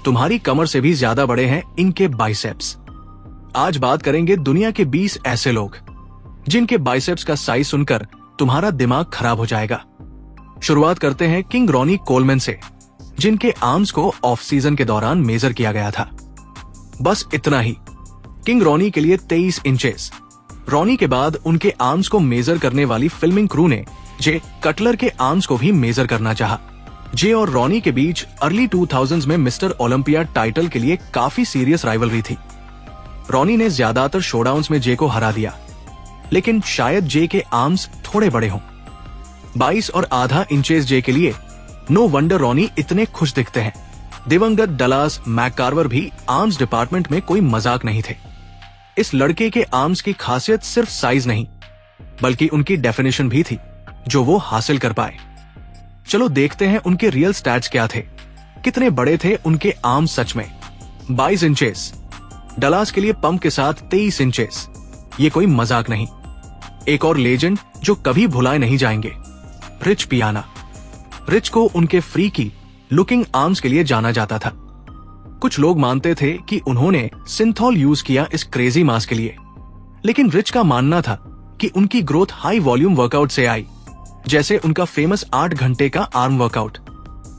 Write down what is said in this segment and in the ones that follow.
तुम्हारी कमर से भी ज्यादा बड़े हैं इनके बाइसेप्स। आज बात करेंगे दुनिया के 20 ऐसे लोग जिनके बाइसेप्स का साइज सुनकर तुम्हारा दिमाग खराब हो जाएगा। शुरुआत करते हैं किंग रॉनी कोलमैन से, जिनके आर्म्स को ऑफ सीजन के दौरान मेजर किया गया था। बस इतना ही, किंग रॉनी के लिए 23 इंचेस। रॉनी के बाद उनके आर्म्स को मेजर करने वाली फिल्मिंग क्रू ने जे कटलर के आर्म्स को भी मेजर करना चाहा। जे और रॉनी के बीच अर्ली 2000s में मिस्टर ओलंपिया टाइटल के लिए काफी सीरियस राइवलरी थी। रॉनी ने ज्यादातर शोडाउन्स में जे को हरा दिया, लेकिन शायद जे के आर्म्स थोड़े बड़े हों। 22.5 इंचेस जे के लिए नो वंडर रॉनी इतने खुश दिखते हैं। दिवंगत डलास मैककार्वर भी आर्म्स डिपार्टमेंट में कोई मजाक नहीं थे। इस लड़के के आर्म्स की खासियत सिर्फ साइज नहीं, बल्कि उनकी डेफिनेशन भी थी जो वो हासिल कर पाए। चलो देखते हैं उनके रियल स्टैट्स क्या थे। कितने बड़े थे उनके आर्म्स सच में? 22 इंचेस। डलास के लिए पंप के साथ 23 इंचेस। ये कोई मजाक नहीं। एक और लेजेंड जो कभी भुलाए नहीं जाएंगे, रिच पियाना। रिच को उनके फ्रीकी लुकिंग आर्म्स के लिए जाना जाता था। कुछ लोग मानते थे कि उन्होंने सिंथॉल यूज किया इस क्रेजी मास के लिए, लेकिन रिच का मानना था कि उनकी ग्रोथ हाई वॉल्यूम वर्कआउट से आई, जैसे उनका फेमस 8 घंटे का आर्म वर्कआउट।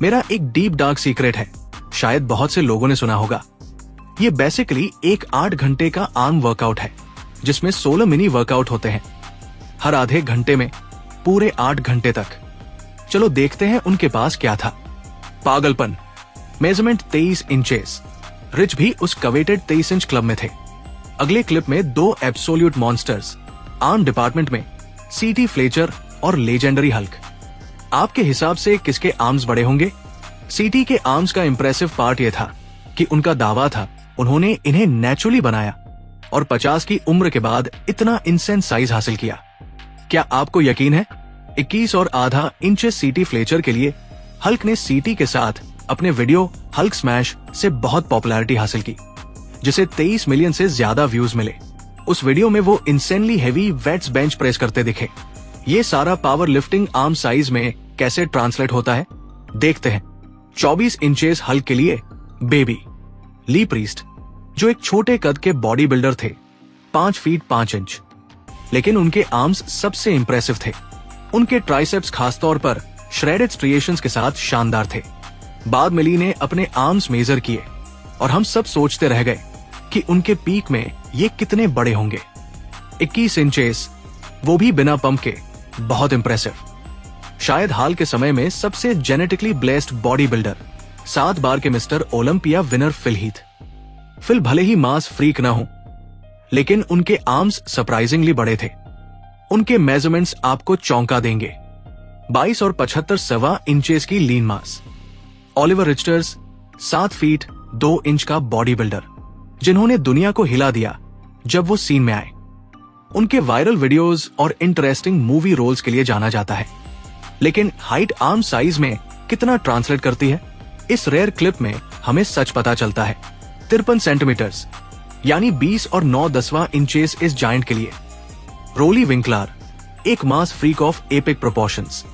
मेरा एक डीप डार्क सीक्रेट है, शायद बहुत से लोगों ने सुना होगा। ये बेसिकली एक 8 घंटे का आर्म वर्कआउट है, जिसमें 16 मिनी वर्कआउट होते हैं, हर आधे घंटे में, पूरे 8 घंटे तक। चलो देखते हैं उनके पास क्या था। पागलपन। Measurement 23 inches. रिच भी उस कवेटेड 23 इंच क्लब में थे। अगले क्लिप में 2 एब्सोल्यूट मॉन्स्टर्स आर्म डिपार्टमेंट में, सीटी फ्लेचर और लेजेंडरी हल्क। आपके हिसाब से किसके आर्म्स बड़े होंगे? सीटी के आर्म्स का इंप्रेसिव पार्ट यह था कि उनका दावा था उन्होंने इन्हें नेचुरली बनाया और 50 की उम्र के बाद इतना इंसेंस साइज हासिल किया। क्या आपको यकीन है? 21.5 इंचेस सीटी फ्लेचर के लिए हल्क ने सीटी के साथ अपने वीडियो हल्क स्मैश से बहुत पॉपुलैरिटी हासिल की, जिसे 23 मिलियन से ज्यादा व्यूज मिले। उस वीडियो में वो insanely heavy weights bench press करते दिखे। ये सारा पावर लिफ्टिंग आर्म साइज में कैसे ट्रांसलेट होता है, देखते हैं। 24 इंचेस हल्क के लिए बेबी ली प्रीस्ट, जो एक छोटे कद के बॉडी बिल्डर थे, 5 फीट 5 इंच, लेकिन उनके आर्म्स सबसे इंप्रेसिव थे। उनके ट्राइसेप्स खासतौर पर श्रेडेड स्ट्रिएशंस के साथ शानदार थे। बाद में ली ने अपने आर्म्स मेजर किए और हम सब सोचते रह गए कि उनके पीक में ये कितने बड़े होंगे। 21 इंचेस, वो भी बिना पंप के, बहुत इंप्रेसिव। शायद हाल के समय में सबसे जेनेटिकली ब्लेस्ड बॉडी बिल्डर, 7 बार के mister Olympia winner Phil Heath. Phil भले ही मास फ्रीक ना हो, लेकिन उनके आर्म्स सरप्राइजिंगली बड़े थे। उनके मेजरमेंट्स आपको चौंका देंगे। 22 और 75 इंचेस की लीन मास। ओलिवर रिचर्ड्स, 7 फीट 2 इंच का बॉडी बिल्डर, जिन्होंने दुनिया को हिला दिया जब वो सीन में आए। उनके वायरल वीडियोस और इंटरेस्टिंग मूवी रोल्स के लिए जाना जाता है, लेकिन हाइट आर्म साइज में कितना ट्रांसलेट करती है, इस रेयर क्लिप में हमें सच पता चलता है। 53 सेंटीमीटर्स, यानी 20 और 9/10 इंचेस इस जायंट के लिए। रोली विंकलर, एक मास फ्रीक ऑफ एपिक प्रोपोर्शंस।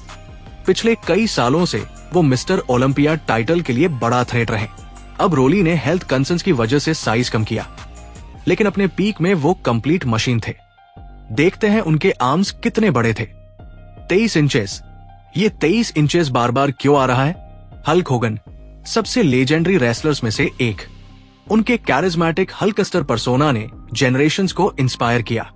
पिछले कई सालों से वो मिस्टर ओलंपिया टाइटल के लिए बड़ा थ्रेट रहे। अब रोली ने हेल्थ कंसर्न्स की वजह से साइज कम किया, लेकिन अपने पीक में वो कंप्लीट मशीन थे। देखते हैं उनके आर्म्स कितने बड़े थे। 23 इंचेस। ये 23 इंचेस बार बार क्यों आ रहा है? हल्क होगन, सबसे लेजेंडरी रेसलर्स में से एक। उनके कैरिज्मेटिक हल्कस्टर पर्सोना ने जेनरेशंस को इंस्पायर किया।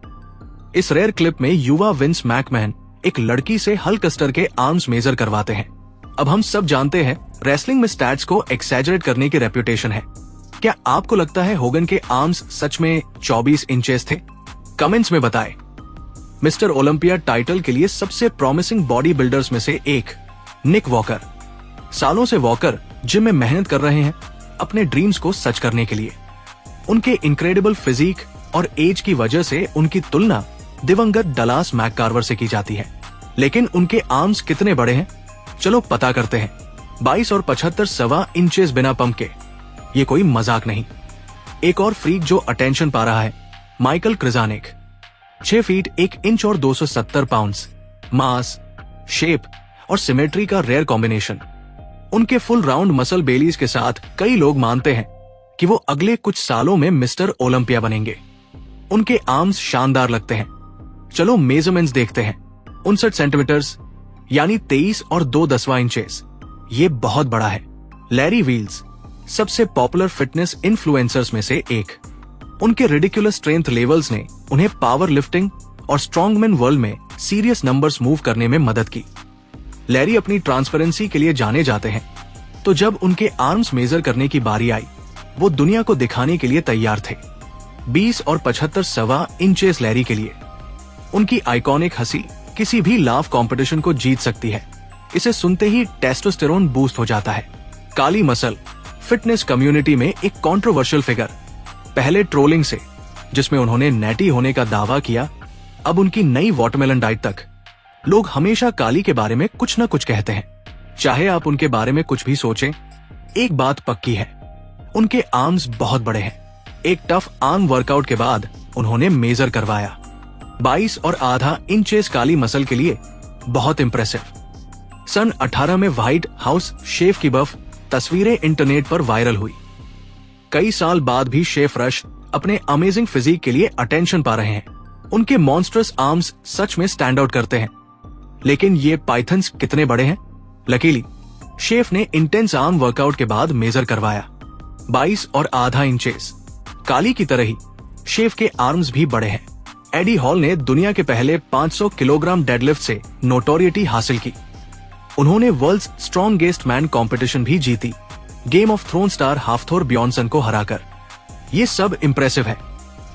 इस रेयर क्लिप में युवा विंस मैकमैन एक लड़की से हल्कस्टर के आर्म्स मेजर करवाते हैं। अब हम सब जानते हैं रेसलिंग में स्टैट्स को एक्सैजरेट करने की रेप्यूटेशन है। क्या आपको लगता है होगन के आर्म्स सच में 24 इंचेस थे? कमेंट्स में बताएं। मिस्टर ओलंपिया टाइटल के लिए सबसे प्रॉमिसिंग बॉडी बिल्डर्स में से एक, निक वॉकर। सालों से वॉकर जिम में मेहनत कर रहे हैं अपने ड्रीम्स को सच करने के लिए। उनके इनक्रेडिबल फिजिक और एज की वजह से उनकी तुलना दिवंगत डलास मैककार्वर से की जाती है, लेकिन उनके आर्म्स कितने बड़े हैं? चलो पता करते हैं। 22 और 75 इंचेस बिना पंप के, ये कोई मजाक नहीं। एक और फ्रीक जो अटेंशन पा रहा है, माइकल क्रिजानिक, 6 फीट 1 इंच और 270 पाउंड्स। मास, शेप और सिमेट्री का रेयर कॉम्बिनेशन। उनके फुल राउंड मसल बेलीज के साथ कई लोग मानते हैं कि वो अगले कुछ सालों में मिस्टर ओलंपिया बनेंगे। उनके आर्म्स शानदार लगते हैं। चलो मेजरमेंट्स देखते हैं। 59 सेंटीमीटर यानी 23 और 2/10 इंचेस, ये बहुत बड़ा है। लैरी व्हील्स सबसे पॉपुलर फिटनेस इन्फ्लुएंसर्स में से एक। उनके रिडिकुलस स्ट्रेंथ लेवल्स ने उन्हें पावर लिफ्टिंग और स्ट्रॉन्गमैन वर्ल्ड में सीरियस नंबर्स मूव करने में मदद की। लैरी अपनी ट्रांसपेरेंसी के लिए जाने जाते हैं, तो जब उनके आर्म्स मेजर करने की बारी आई, वो दुनिया को दिखाने के लिए तैयार थे। 20 और 75 इंचेस लैरी के लिए। उनकी आइकॉनिक हंसी किसी भी लाफ कंपटीशन को जीत सकती है। इसे सुनते ही टेस्टोस्टेरोन बूस्ट हो जाता है। काली मसल फिटनेस कम्युनिटी में एक कंट्रोवर्शियल फिगर। पहले ट्रोलिंग से, जिसमें उन्होंने नैटी होने का दावा किया, अब उनकी नई वाटरमेलन डाइट तक, लोग हमेशा काली के बारे में कुछ न कुछ कहते हैं। चाहे आप उनके बारे में कुछ भी सोचें, एक बात पक्की है, उनके आर्म्स बहुत बड़े हैं। एक टफ आर्म वर्कआउट के बाद उन्होंने मेजर करवाया। 22.5 इंचेस काली मसल के लिए बहुत इंप्रेसिव। सन 18 में व्हाइट हाउस शेफ की बफ तस्वीरें इंटरनेट पर वायरल हुई। कई साल बाद भी शेफ रश अपने अमेजिंग फिजिक के लिए अटेंशन पा रहे हैं। उनके मॉन्स्ट्रस आर्म्स सच में स्टैंड आउट करते हैं। लेकिन ये पाइथन्स कितने बड़े हैं? लकीली शेफ ने इंटेंस आर्म वर्कआउट के बाद मेजर करवाया। 22.5 इंचेस। काली की तरह ही शेफ के आर्म्स भी बड़े हैं। एडी हॉल ने दुनिया के पहले 500 किलोग्राम डेडलिफ्ट से नोटोरियटी हासिल की। उन्होंने वर्ल्ड्स स्ट्रॉन्गेस्ट मैन कंपटीशन भी जीती, गेम ऑफ थ्रोन स्टार हाफथोर ब्योंसन को हराकर। ये सब इंप्रेसिव है,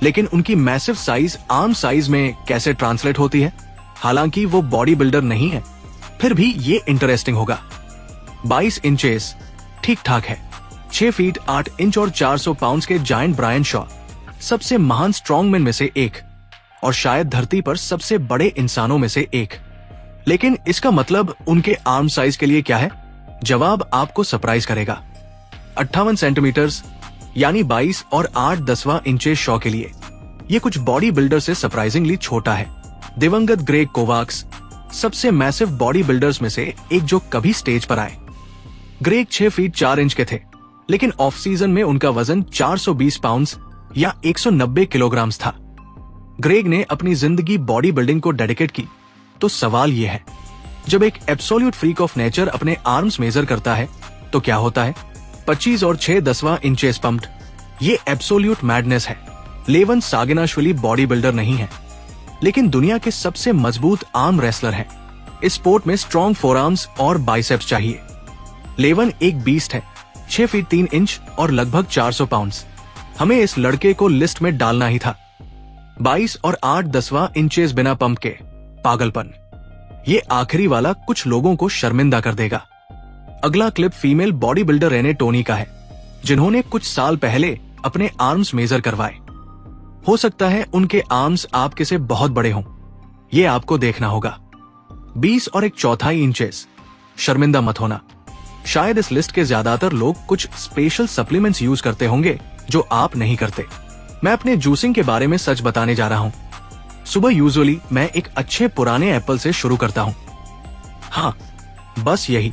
लेकिन उनकी मैसिव साइज आर्म साइज में कैसे ट्रांसलेट होती है? हालांकि वो बॉडी बिल्डर नहीं है, फिर भी ये इंटरेस्टिंग होगा। 22 इंचेस ठीक ठाक है। 6 फीट 8 इंच और 400 पाउंड के जायंट ब्रायन शॉ सबसे महान स्ट्रॉन्गमैन में से एक, और शायद धरती पर सबसे बड़े इंसानों में से एक। लेकिन इसका मतलब उनके आर्म साइज के लिए क्या है? जवाब आपको सरप्राइज करेगा। 58 सेंटीमीटर यानी 22 और 8/10 इंचेस शॉ के लिए ये कुछ बॉडी बिल्डर से सरप्राइजिंगली छोटा है। दिवंगत ग्रेग कोवाक्स सबसे मैसिव बॉडी बिल्डर्स में से एक जो कभी स्टेज पर आए। ग्रेग 6 फीट 4 इंच के थे, लेकिन ऑफ सीजन में उनका वजन 420 पाउंड या 190 किलोग्राम था। ग्रेग ने अपनी जिंदगी बॉडी बिल्डिंग को डेडिकेट की, तो सवाल यह है, जब एक एब्सोल्यूट फ्रीक ऑफ नेचर अपने आर्म्स मेजर करता है तो क्या होता है? 25 और 6/10 इंचेस पम्प्ड। ये एब्सोल्यूट मैडनेस है। लेवन सागिनाशविली बॉडी बिल्डर नहीं है, लेकिन दुनिया के सबसे मजबूत आर्म रेसलर हैं। इस स्पोर्ट में स्ट्रॉन्ग फोरआर्म्स और बाइसेप्स चाहिए। लेवन एक बीस्ट है, 6 फीट 3 इंच और लगभग 400 पाउंड। हमें इस लड़के को लिस्ट में डालना ही था। 22 और 8/10 इंचेस बिना पंप के, पागलपन। ये आखिरी वाला कुछ लोगों को शर्मिंदा कर देगा। अगला clip female body builder Renee Toney का है, जिन्होंने कुछ साल पहले अपने आर्म्स मेजर करवाए। हो सकता है उनके आर्म्स आपके से बहुत बड़े हों, ये आपको देखना होगा। 20 और 1/4 इंचेस। शर्मिंदा मत होना, शायद इस लिस्ट के ज्यादातर लोग कुछ स्पेशल सप्लीमेंट्स यूज करते होंगे जो आप नहीं करते। मैं अपने जूसिंग के बारे में सच बताने जा रहा हूँ। सुबह यूजुअली मैं एक अच्छे पुराने एप्पल से शुरू करता हूँ। हाँ, बस यही।